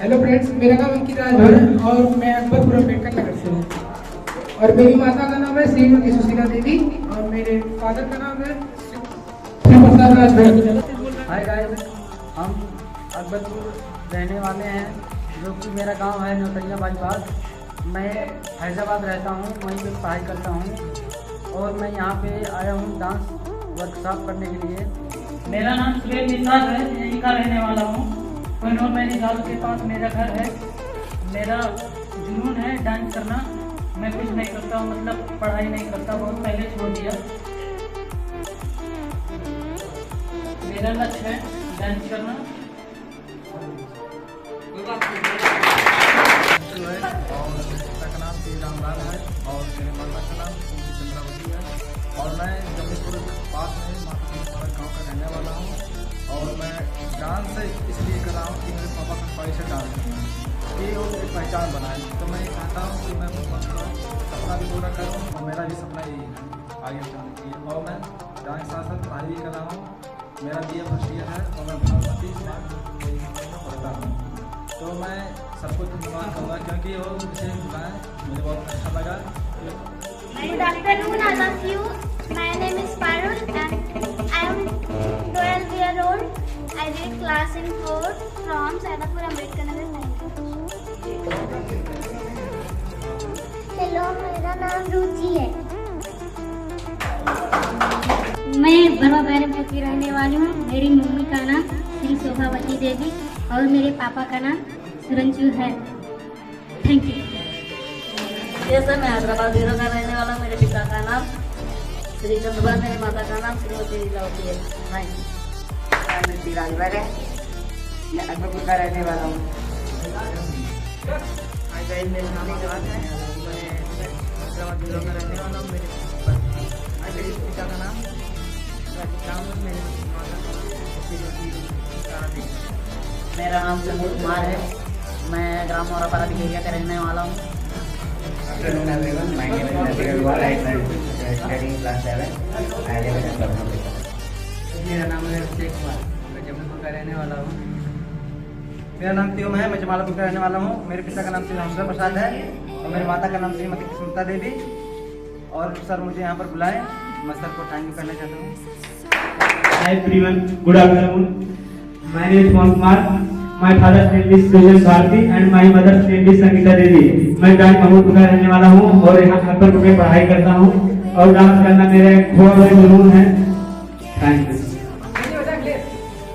Hello friends, मेरा नाम अंकित राजभर है और मैं अकबरपुर अम्बेडकर नगर से हूँ। और मेरी माता का नाम है श्रीमती सुशीला देवी और मेरे फादर का नाम है श्री प्रसाद राजभर। हाय गाइस, हम अकबरपुर रहने वाले हैं, जो कि मेरा गांव है नौतरिया बाईपास। मैं हैदराबाद रहता हूँ, वहीं पे पढ़ाई करता हूँ और मैं यहाँ पे आया हूँ डांस वर्कशॉप करने के लिए। मेरा नाम सुरेश निषाद है, यहीं का रहने वाला हूँ। कोहिनूर नैनीताल के पास मेरा घर है। मेरा जुनून है डांस करना। मैं कुछ नहीं करता हूँ, मतलब पढ़ाई नहीं करता, बहुत पहले छोड़ दिया। मेरा लक्ष्य है डांस करना। का नाम श्री रामलाल है और मेरे माता का नाम चंद्रावती है और मैं जमीपुर पास में माता गाँव का रहने वाला हूँ। और मैं डांस इसलिए कर रहा हूँ कि मेरे पापा का ख्वाहिश है डांस करना, ये वो एक पहचान बनाए। तो मैं ये चाहता हूँ कि मैं अपना सपना भी पूरा करूँ और मेरा भी सपना यही है आगे चलने की। और मैं डांस के साथ साथ पढ़ाई भी कर रहा हूँ। मेरा BA फर्स्ट ईयर है और मैं भारती पढ़ता हूँ। तो मैं सबको धन्यवाद करूँगा क्योंकि वो मुझे बुलाएं, मुझे बहुत अच्छा लगा। Good afternoon, all of you. My name is Parul and I am 12 years old. I read class in 4 from Saidapur Ambedkar Nagar 9. Hello, मेरा नाम रुचि है। मैं भरवा बैरमपुर की रहने वाली हूँ। मेरी मम्मी का नाम श्री शोभावती देवी और मेरे पापा का नाम सुरंजू है। Thank you. जैसे मैं हैदराबाद जीरो का रहने वाला हूँ। मेरे पिता का नाम श्री चंद्रबा, मेरी माता का नाम श्रीमती लीलावती है। Thank you. मैं राजभर है, मैं अकबरपुर का रहने वाला हूँ। मेरे नाम जवान है, मैं हैदराबाद जीरो का रहने वाला हूँ। मेरे पिता का नाम राम, मेरे माता का नाम। मेरा नाम संदीप कुमार है, मैं ग्राम मोरापारा एरिया का रहने वाला हूँ। Afternoon everyone, my name is Nadir Agarwal. I am studying class 7. I live in Agarwal. मेरा नाम है अभिषेक कुमार, मैं जबलपुर का रहने वाला हूँ। मेरा नाम त्योम है, मैं जमालपुर का रहने वाला हूँ। मेरे पिता का नाम श्री हंसराज प्रसाद है और मेरी माता का नाम श्रीमती कुसुमता देवी। और सर मुझे यहाँ पर बुलाएं, मैं सर को थैंक यू करना चाहता हूँ। Hi everyone, good afternoon. My name is Mohan Kumar. My father's name is Sujan Bharti and my mother's name is Sangeeta Devi. मैं डांस महमूदपुर का रहने वाला हूँ और यहाँ अकबरपुर में पढ़ाई करता हूँ और डांस करना मेरा एक बहुत बड़ा जुनून है। Thank you.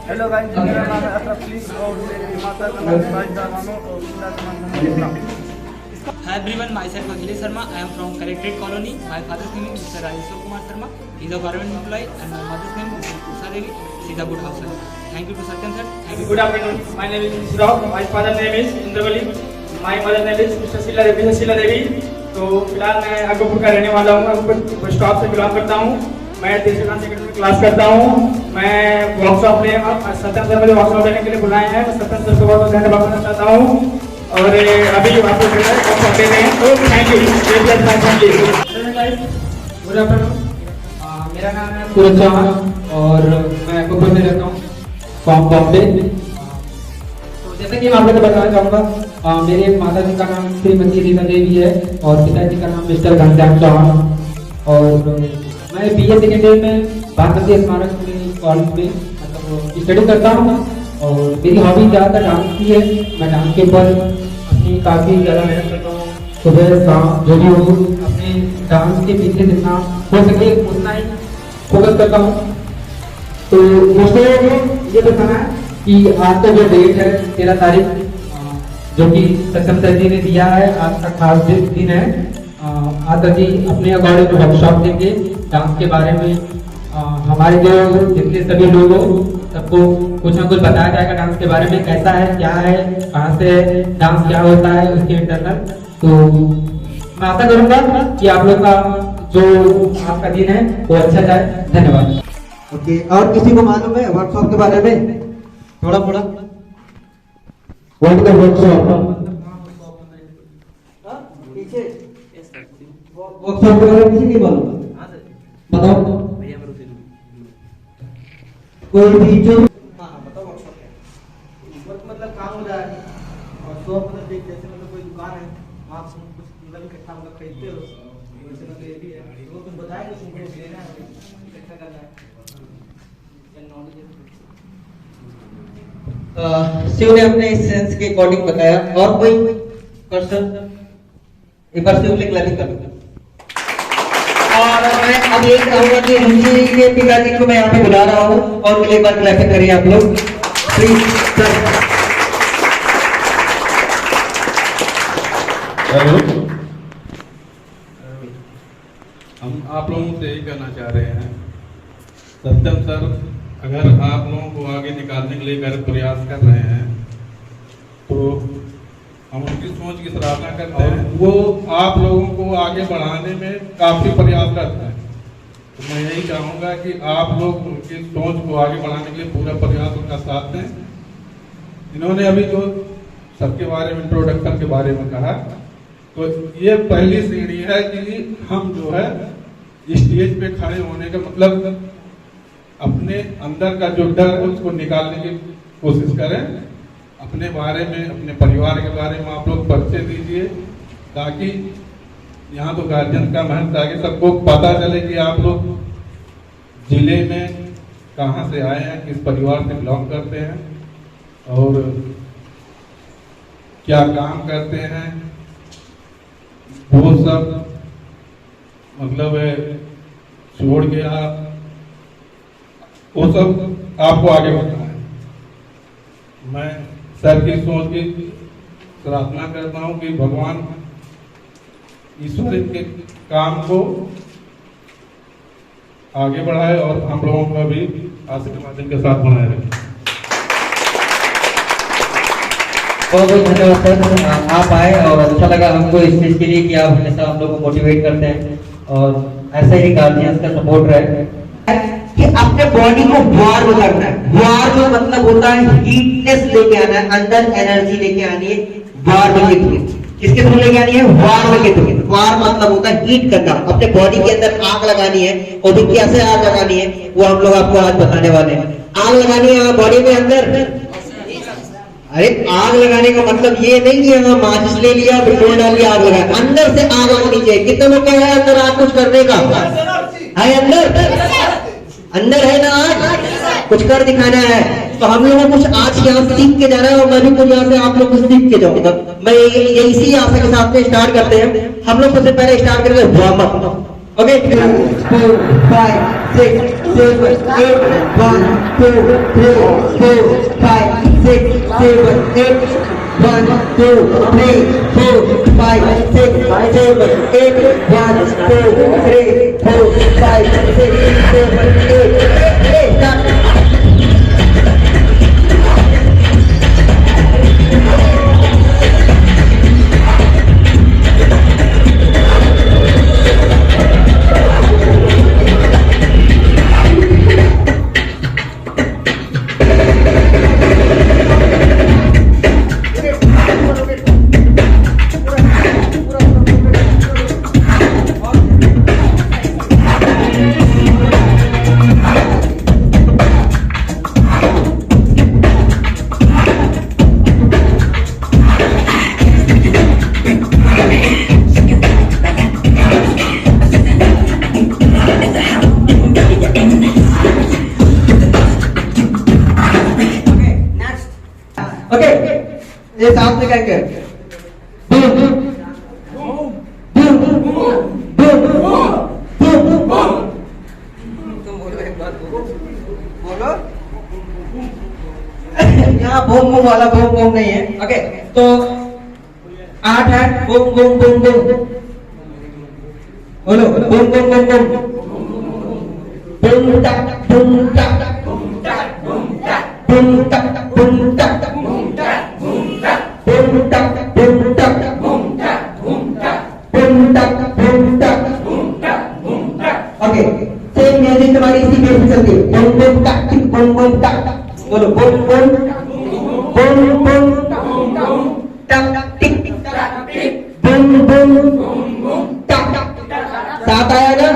हेलो गाइस, मेरा नाम है अशरफ अली और मेरी माता का नाम राजदा बानो और पिता का नाम Hi everyone, myself Akhilesh Sharma. I am from Collectorate Colony. My father's name is Mr. Rajeshwar Kumar Sharma. He is a government employee and my mother's name is Usha Devi. She is a good housewife. Thank you to Satyam sir. Thank you. Good afternoon. My name is Mr. Rao. My father's name is Indravali. My mother's name is Mr. Sheila Devi. तो फिलहाल मैं अकबरपुर का रहने वाला हूँ। Akbarpur stop से belong करता हूँ। मैं तीसरी क्लास सेकंड में क्लास करता हूँ। मैं वर्कशॉप ले सत्यम सर मुझे वर्कशॉप लेने के लिए बुलाए हैं। मैं सत्यम सर को बहुत धन्यवाद करना चाहता हूँ और अभी आपको वर्कशॉप देते हैं। तो थैंक यू। गुड आफ्टरनून, मेरा नाम है सूरज चौहान और मैं अकबरपुर में रहता हूँ, फ्रॉम बॉम्बे। तो जैसे कि मैं आप लोगों को बताना चाहूँगा, मेरे माता जी का नाम श्रीमती रीता देवी है और पिताजी का नाम मिस्टर घनश्याम चौहान। और मैं BA सेकेंड ईयर में भारतीय स्मारक कॉलेज में मतलब स्टडी करता हूँ और मेरी हॉबी ज़्यादातर डांस की है। मैं डांस के ऊपर अपनी काफ़ी ज़्यादा मेहनत करता हूँ, सुबह शाम जो भी हो अपने डांस के पीछे जितना हो सके उतना ही फोकस करता हूँ। तो दोस्तों ये बताना है कि आज का जो डेट है 13 तारीख, जो कि सत्यम सर जी ने दिया है, आज का खास दिन है। आज जी अपने अकॉर्डिंग वर्कशॉप देंगे डांस के बारे में। हमारे जो जितने सभी लोग हो सबको कुछ ना कुछ बताया जाएगा डांस के बारे में, कैसा है, क्या है, कहाँ से डांस क्या होता है उसके इंटरनल। तो मैं आशा करूंगा कि आप लोग का जो आपका दिन है वो अच्छा जाए। धन्यवाद। ओके, और किसी को मालूम है वर्कशॉप के बारे में थोड़ा थोड़ा? वर्कशॉप वर्कशॉप के बारे में किसी को मालूम? बताओ कोई भी जो। मतलब काम हो जाए खरीदते हो वैसे मतलब ये भी है वो तुम बताएंगे तुमको लेना है इकट्ठा करना है शिव ने अपने इस सेंस के अकॉर्डिंग बताया। और कोई क्वेश्चन? एक बार शिव क्लैपिंग कर दो। और मैं अब ये कहूंगा कि रुचि के पिताजी को मैं यहाँ पे बुला रहा हूँ और एक बार क्लैपिंग करिए आप लोग प्लीज सर। हम आप लोगों से यही कहना चाह रहे हैं, सत्यम सर अगर आप लोगों को आगे निकालने के लिए अगर प्रयास कर रहे हैं तो हम उनकी सोच की सराहना करते हैं। वो आप लोगों को आगे बढ़ाने में काफी प्रयास करते हैं, तो मैं यही चाहूंगा कि आप लोग उनकी सोच को आगे बढ़ाने के लिए पूरा प्रयास उनका साथ दें। इन्होंने अभी जो सबके बारे में इंट्रोडक्शन के बारे में कहा, तो ये पहली सीढ़ी है कि हम जो है स्टेज पे खड़े होने का मतलब अपने अंदर का जो डर है उसको निकालने की कोशिश करें। अपने बारे में, अपने परिवार के बारे में आप लोग परिचय दीजिए, ताकि यहाँ तो गार्जियन का महत्व, ताकि सबको पता चले कि आप लोग जिले में कहाँ से आए हैं, किस परिवार से बिलोंग करते हैं और क्या काम करते हैं। वो सब मतलब छोड़ के आप वो सब आपको आगे बढ़ना है। मैं सर की सोच की प्रार्थना करता हूं कि भगवान ईश्वर के काम को आगे बढ़ाए और हम लोगों को भी आशीर्वाद के साथ बनाए रखें। बहुत बहुत धन्यवाद सर, आप आए और अच्छा लगा हमको इस चीज के लिए कि आप हमेशा हम लोग को मोटिवेट करते हैं और ऐसे ही गार्जियंस का सपोर्ट रहे कि अपने बॉडी को वार्म करना है। वार्म मतलब होता है हीटनेस लेके आना है, अंदर एनर्जी लेके आनी है वार्म के थ्रू। किसके थ्रू लेके आनी है? वार्म के थ्रू। वार्म मतलब होता है हीट करना, अपने बॉडी के अंदर आग लगानी है। और भी कैसे आग लगानी है वो हम लोग आपको आज बताने वाले हैं। आग लगानी है बॉडी में अंदर। अरे आग लगाने का मतलब ये नहीं कि हाँ माचिस ले लिया पेट्रोल डाल लिया आग लगाया, अंदर से आग लगनी चाहिए। कितने लोग क्या है अंदर आग कुछ करने का है? अंदर है ना आज कुछ कर दिखाना है। तो हम लोगों को कुछ आज यहाँ सीख के जाना है और मैं भी कुछ यहाँ से आप लोग कुछ सीख के जाऊंगा। मैं ये इसी आशा के साथ में स्टार्ट करते हैं। हम लोग सबसे पहले स्टार्ट करेंगे वार्म अप। ओके 2 4 5 6 7 8 1 2 3 4 5 6 7 8 1 2 3 4 5 6 7 8 1 2 3 4 5 6 7 8 ये साथ में कहेंगे बोलो। यहाँ बूम बूम वाला बूम बूम नहीं है। ओके तो 8 है बूम बूम बूम बूम बोलो। Boom boom boom boom boom टक बूम टक बूम टक बूम टक बूम टक बूम टक बूम टक बूम टक बूम टक बूम टक बूम टक बूम टक बूम टक बूम टक बूम टक बूम टक। ओके सेम म्यूजिक हमारी इसी बेस पे चलती है। बूम बूम टक बूम बूम टक बोलो। बूम बूम बूम बूम टक टिक टक टिक बूम बूम टक। साथ आया ना?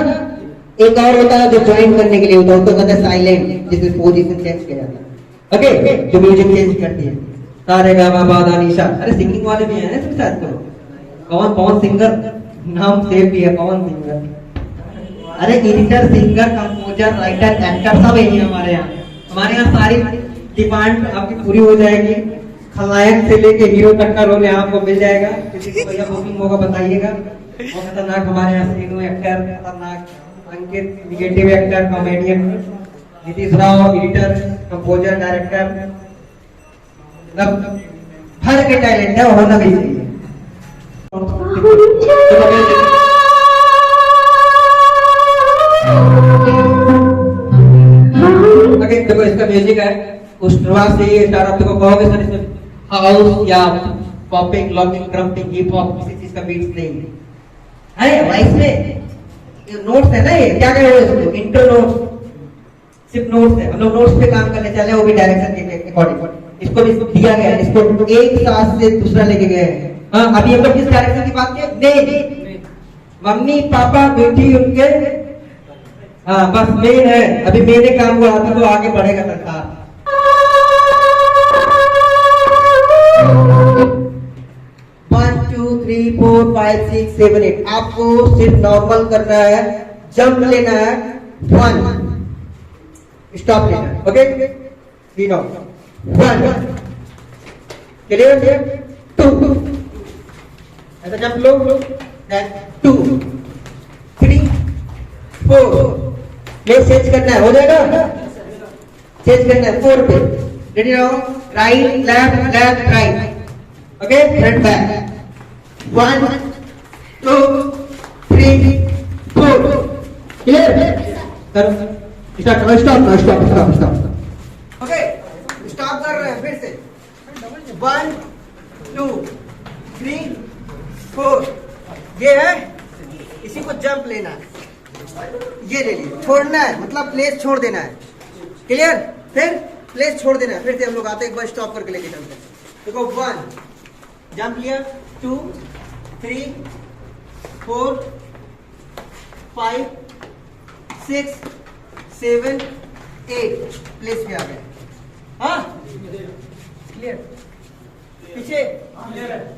एक और होता है जो ज्वाइन करने के लिए होता है, उसको कहते हैं साइलेंट, जिसमें पोजीशन चेंज किया जाता है। ओके जो म्यूजिक चेंज करती है सारे गा मा पा धा नि सा। अरे सिंगिंग वाले भी हैं इसके साथ। कौन कौन सिंगर नाम सेव भी है, पवन सिंगर। अरे editor, singer, composer, writer, actor सब यही है हमारे यहाँ। हमारे यहाँ सारी डिमांड आपकी पूरी हो जाएगी। खलनायक से लेके हीरो तक का रोल यहाँ आपको मिल जाएगा। किसी को भैया बुकिंग होगा बताइएगा। और खतरनाक हमारे यहाँ सीनू एक्टर, खतरनाक Ankit negative actor, comedian, Nitish Rao editor, composer, director, मतलब हर के टैलेंट है, होना भी चाहिए। देखो इसका म्यूजिक है, उस शुरुआत से ये स्टार्ट आप देखो कहोगे सर इसमें हाउस या popping, locking, krumping, hip hop किसी चीज का बीट्स नहीं है। वाइस में नोट्स है ना, ये क्या कह रहे हो इसको, इंट्रो नोट्स, सिर्फ नोट्स है। हम लोग नोट्स पे काम करने चले, वो भी डायरेक्शन के अकॉर्डिंग। इसको दिया गया है, इसको एक साथ से दूसरा लेके गए हैं। हाँ, अभी हम लोग किस डायरेक्शन की बात किए? नहीं, मम्मी पापा बेटी उनके, हाँ बस मेन है। अभी मेरे काम हुआ तो आगे बढ़ेगा सरकार। 1 2 3 4 5 6 7 8 आपको सिर्फ नॉर्मल करना है, जंप लेना है, 1 स्टॉप लेना है। ओके, 1 क्लियर, 2 ऐसा जंप लो, 2 3 4 चेंज करना है, हो जाएगा, चेंज करना है 4 पे। रेडी रहो, right left left right, okay, front back, 1 2 3 4 clear. करो स्टार्ट, स्टॉप, ओके स्टॉप कर रहे हैं फिर से। 1 2 3 4 ये है, इसी को जंप लेना है, ये ले लिए, छोड़ना है मतलब प्लेस छोड़ देना है, क्लियर। फिर प्लेस छोड़ देना है, फिर से हम लोग आते हैं, एक बार स्टॉप करके लेके चलते हैं। देखो 1 जंप लिया, 2 3 4 5 6 7 8 प्लेस पे आ गए। हाँ क्लियर, पीछे जन्नत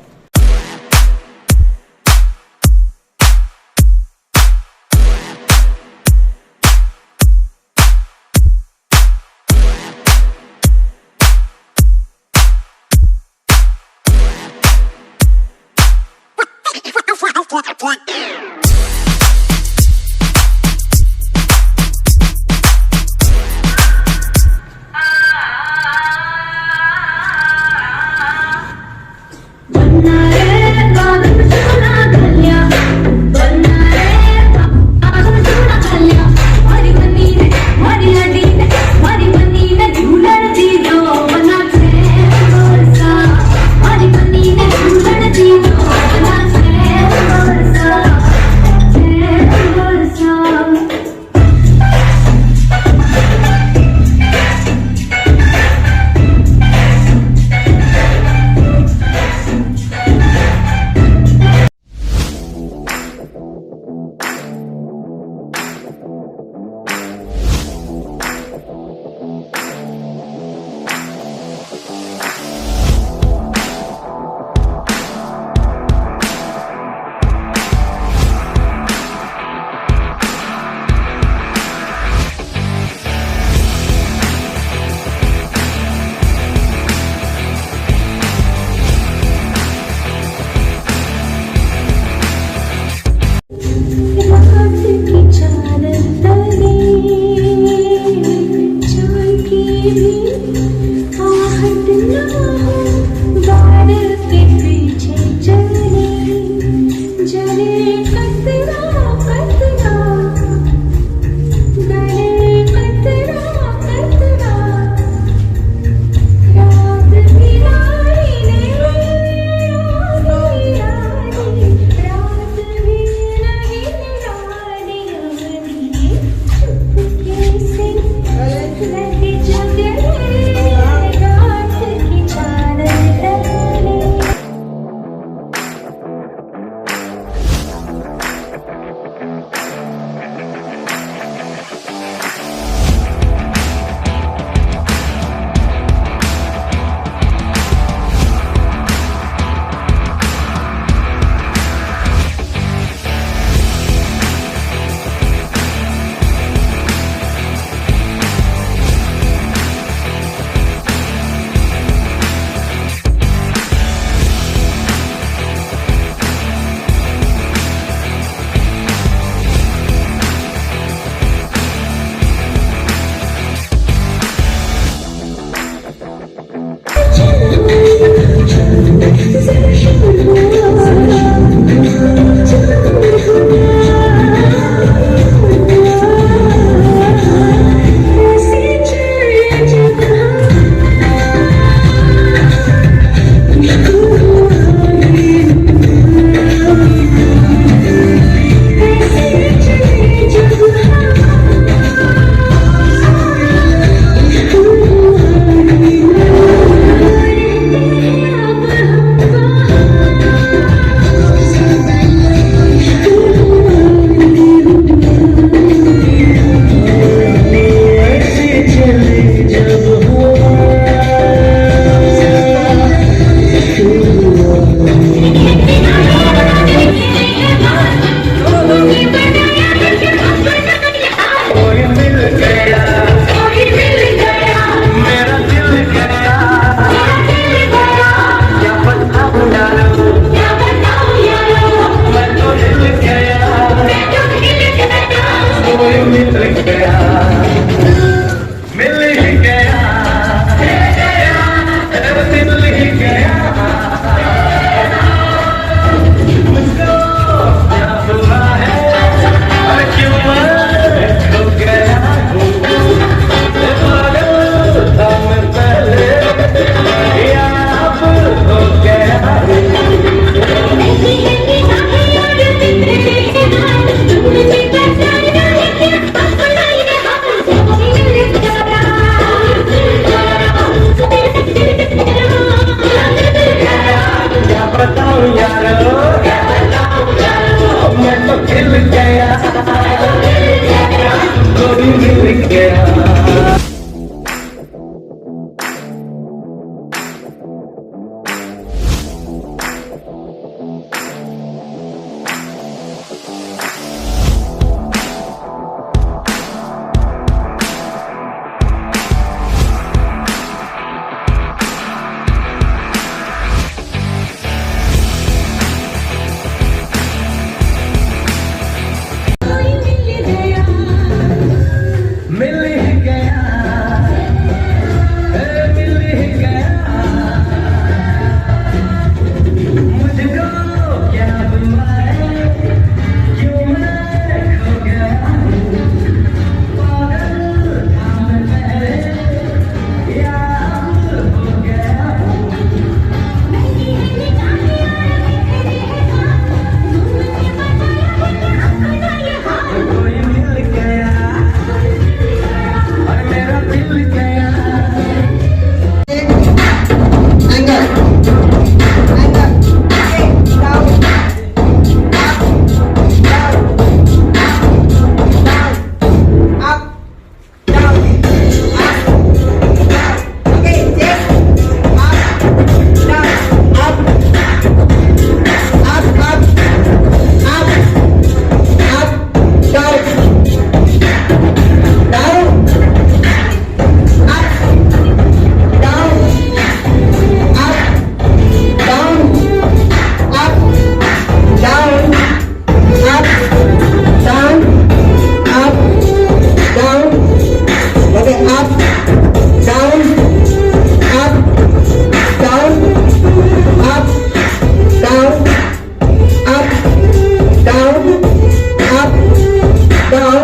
down,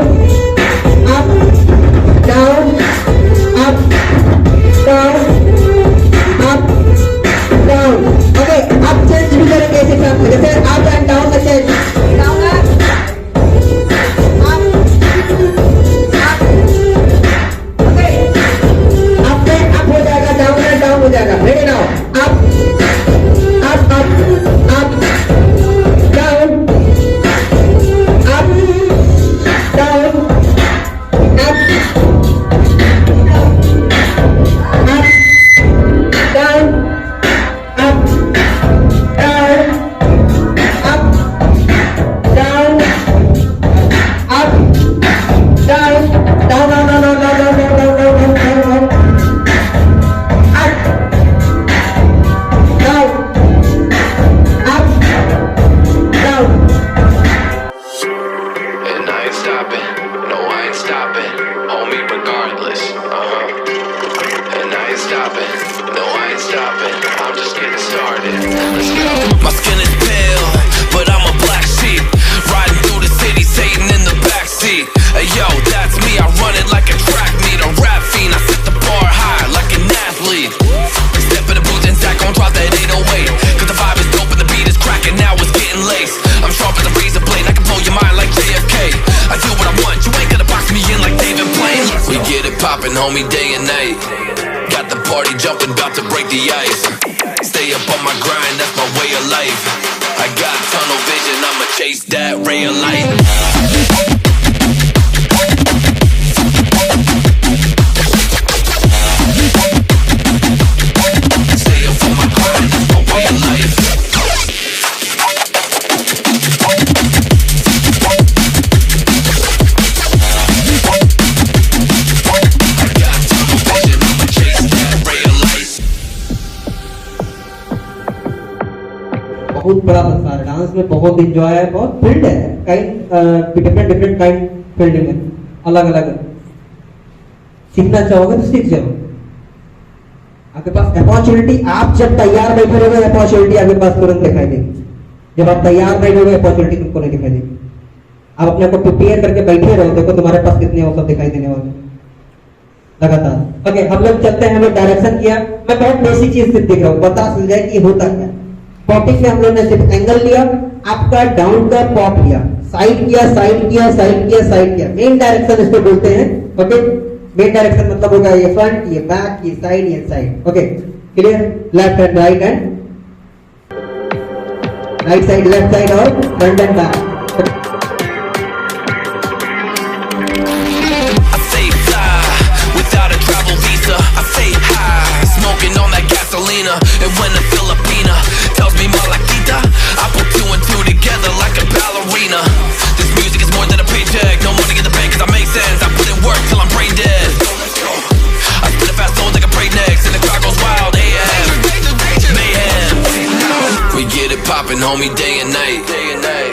up, down, up, down, up, down. Okay, अब चेंज भी करेंगे इसी साथ में, जैसे अप एंड डाउन का change, down up, okay, up में अप हो जाएगा, डाउन में डाउन हो जाएगा, ready now, up, up, up, up, down, up, down, up, down, up, down, up, down, up, down, down, down, down, down, down, down, down, down, down, down, up, down, up, down. And I ain't stopping, no I ain't stopping, homie regardless, and I ain't stopping, no I ain't stopping, I'm just getting started, let's go. My skin is pale, but I'm a black sheep, riding through the city, Satan in the backseat. Hey yo, that's me, I run it like a track meet, a rap fiend, I set the bar high like an athlete. Step in the booth and Zach gon' drop that 808, cause the vibe is dope and the beat is cracking, now it's getting laced. I'm sharp as a razor blade, I can blow your mind like JFK. I do what I want, you ain't gonna box me in like David Blaine. We get it poppin', homie, day and night. Got the party jumping, about to break the ice. Stay up on my grind, that's my way of life. I got tunnel vision, I'ma chase that ray of light. Stay up on my grind, that's my way of life. बहुत बड़ा मजा है dance में, बहुत enjoy है, बहुत field है, कई डिफरेंट काइंड फील्ड में अलग अलग सीखना चाहोगे तो सीख जाओ। आपके पास अपॉर्चुनिटी, आप जब तैयार बैठे रहोगे अपॉर्चुनिटी आपके पास तुरंत दिखाई देगी। जब आप तैयार बैठोगे अपॉर्चुनिटी तुमको नहीं दिखाई देगी। आप अपने को प्रिपेयर करके बैठे रहो, देखो तुम्हारे पास कितने अवसर दिखाई देने वाले लगातार। ओके, हम लोग चलते हैं, हम लोग डायरेक्शन किया, मैं बहुत बेसिक चीज सिर्फ दिख रहा हूँ, बता सुन जाए कि होता क्या। पॉपिंग में हम लोग ने सिर्फ एंगल लिया, आपका डाउन का पॉप लिया, साइड किया, साइड किया, साइड किया, साइड किया, मेन डायरेक्शन इसको बोलते हैं। ओके, मेन डायरेक्शन मतलब होगा ये फ्रंट, ये बैक, ये साइड, ये side. Okay, clear? Left end right end right side, left side और front end back. Smoking on that gasolina, and when a Filipina tells me Malaquita, I put two and two together like a ballerina. This music is more than a paycheck, no money in the bank cause I make sense. I put in work till I'm brain dead. I spit it fast, like a breaknecks, and the crowd goes wild, AM, mayhem. We get it poppin', homie, day and night.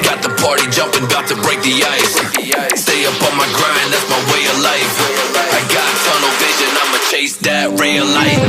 Got the party jumping, about to break the ice. Stay up on my grind, that's my way of life. I got tunnel vision, I'ma chase that ray of light.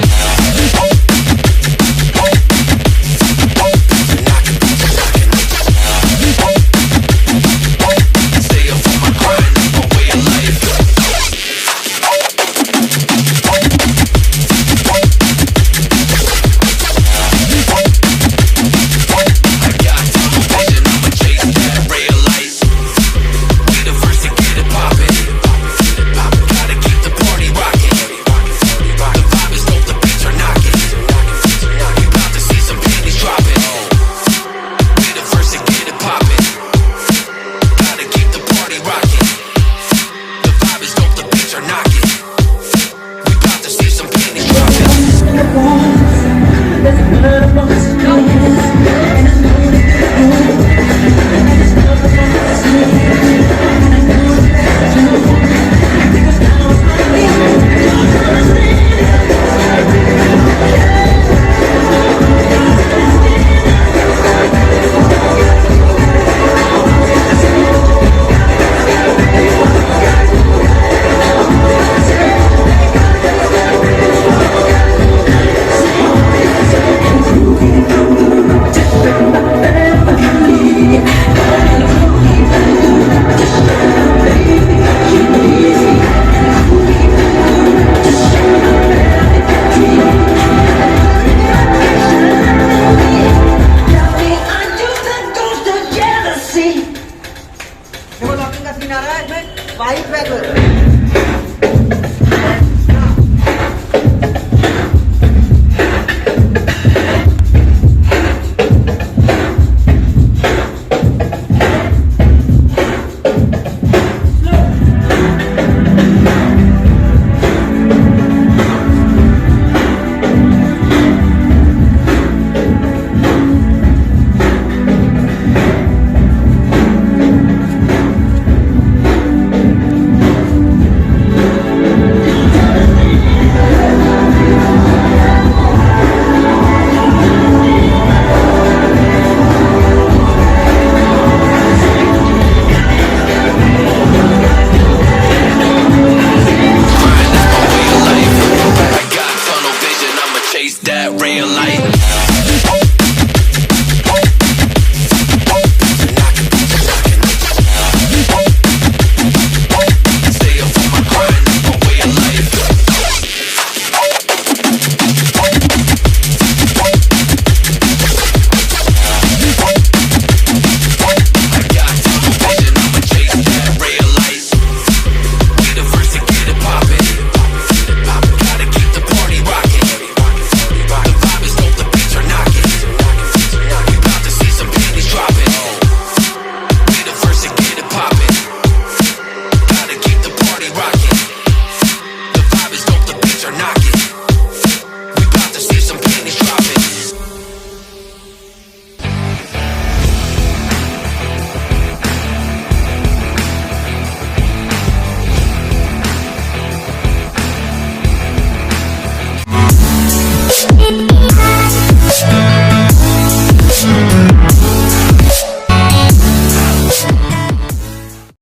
देखो locking का scene आ रहा है इसमें 5 back